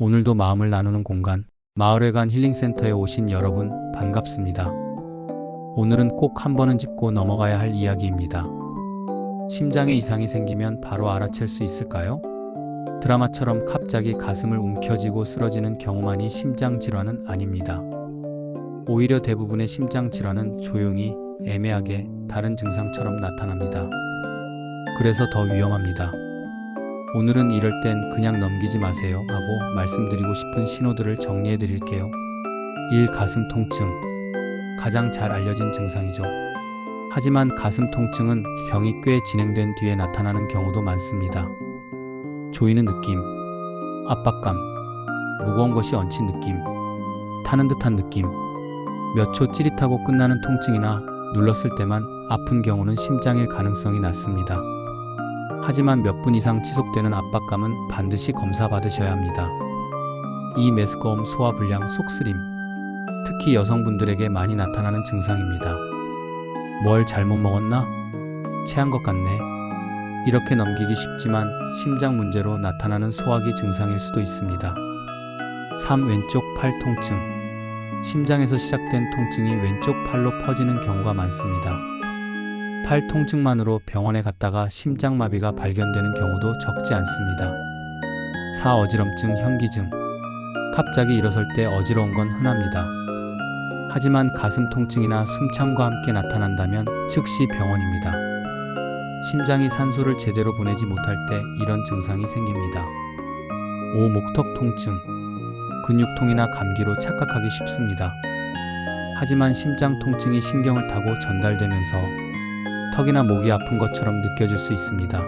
오늘도 마음을 나누는 공간, 마을회관 힐링센터에 오신 여러분 반갑습니다. 오늘은 꼭 한 번은 짚고 넘어가야 할 이야기입니다. 심장에 이상이 생기면 바로 알아챌 수 있을까요? 드라마처럼 갑자기 가슴을 움켜쥐고 쓰러지는 경우만이 심장질환은 아닙니다. 오히려 대부분의 심장질환은 조용히, 애매하게 다른 증상처럼 나타납니다. 그래서 더 위험합니다. 오늘은 이럴 땐 그냥 넘기지 마세요 하고 말씀드리고 싶은 신호들을 정리해 드릴게요. 1. 가슴 통증. 가장 잘 알려진 증상이죠. 하지만 가슴 통증은 병이 꽤 진행된 뒤에 나타나는 경우도 많습니다. 조이는 느낌, 압박감, 무거운 것이 얹힌 느낌, 타는 듯한 느낌, 몇 초 찌릿하고 끝나는 통증이나 눌렀을 때만 아픈 경우는 심장일 가능성이 낮습니다. 하지만 몇 분 이상 지속되는 압박감은 반드시 검사 받으셔야 합니다. 2. 메스꺼움, 소화불량, 속쓰림. 특히 여성분들에게 많이 나타나는 증상입니다. 뭘 잘못 먹었나? 체한 것 같네. 이렇게 넘기기 쉽지만 심장 문제로 나타나는 소화기 증상일 수도 있습니다. 3. 왼쪽 팔 통증. 심장에서 시작된 통증이 왼쪽 팔로 퍼지는 경우가 많습니다. 팔 통증만으로 병원에 갔다가 심장마비가 발견되는 경우도 적지 않습니다. 4. 어지럼증, 현기증. 갑자기 일어설 때 어지러운 건 흔합니다. 하지만 가슴 통증이나 숨참과 함께 나타난다면 즉시 병원입니다. 심장이 산소를 제대로 보내지 못할 때 이런 증상이 생깁니다. 5. 목턱 통증. 근육통이나 감기로 착각하기 쉽습니다. 하지만 심장 통증이 신경을 타고 전달되면서 턱이나 목이 아픈 것처럼 느껴질 수 있습니다.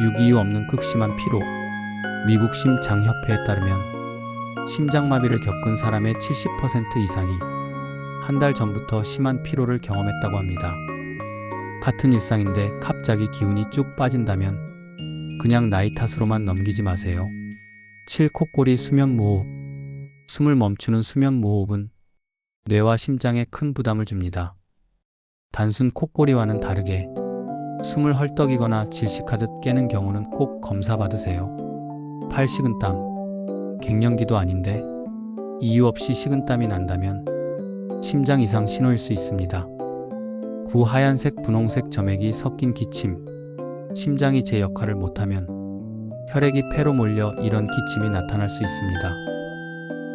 6. 이유 없는 극심한 피로. 미국 심장협회에 따르면 심장마비를 겪은 사람의 70% 이상이 한 달 전부터 심한 피로를 경험했다고 합니다. 같은 일상인데 갑자기 기운이 쭉 빠진다면 그냥 나이 탓으로만 넘기지 마세요. 7. 콧골이 수면무호흡. 숨을 멈추는 수면무호흡은 뇌와 심장에 큰 부담을 줍니다. 단순 콧골이와는 다르게 숨을 헐떡이거나 질식하듯 깨는 경우는 꼭 검사 받으세요. 8. 식은땀. 갱년기도 아닌데 이유 없이 식은땀이 난다면 심장 이상 신호일 수 있습니다. 9. 하얀색, 분홍색 점액이 섞인 기침. 심장이 제 역할을 못하면 혈액이 폐로 몰려 이런 기침이 나타날 수 있습니다.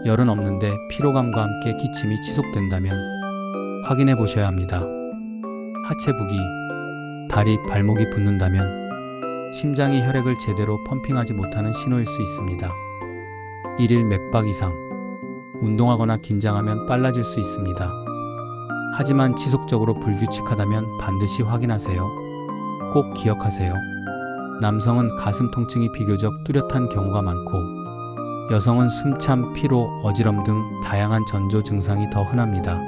열은 없는데 피로감과 함께 기침이 지속된다면 확인해 보셔야 합니다. 하체 부기. 다리, 발목이 붓는다면 심장이 혈액을 제대로 펌핑하지 못하는 신호일 수 있습니다. 1일 맥박 이상. 운동하거나 긴장하면 빨라질 수 있습니다. 하지만 지속적으로 불규칙하다면 반드시 확인하세요. 꼭 기억하세요. 남성은 가슴 통증이 비교적 뚜렷한 경우가 많고 여성은 숨참, 피로, 어지럼 등 다양한 전조 증상이 더 흔합니다.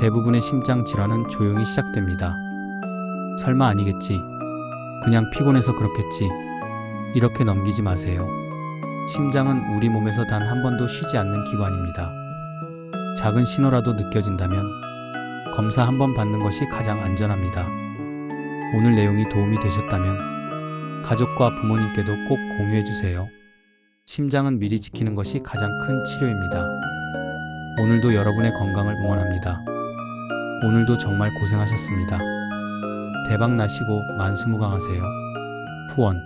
대부분의 심장 질환은 조용히 시작됩니다. 설마 아니겠지. 그냥 피곤해서 그렇겠지. 이렇게 넘기지 마세요. 심장은 우리 몸에서 단 한 번도 쉬지 않는 기관입니다. 작은 신호라도 느껴진다면 검사 한 번 받는 것이 가장 안전합니다. 오늘 내용이 도움이 되셨다면 가족과 부모님께도 꼭 공유해 주세요. 심장은 미리 지키는 것이 가장 큰 치료입니다. 오늘도 여러분의 건강을 응원합니다. 오늘도 정말 고생하셨습니다. 대박 나시고 만수무강하세요. 후원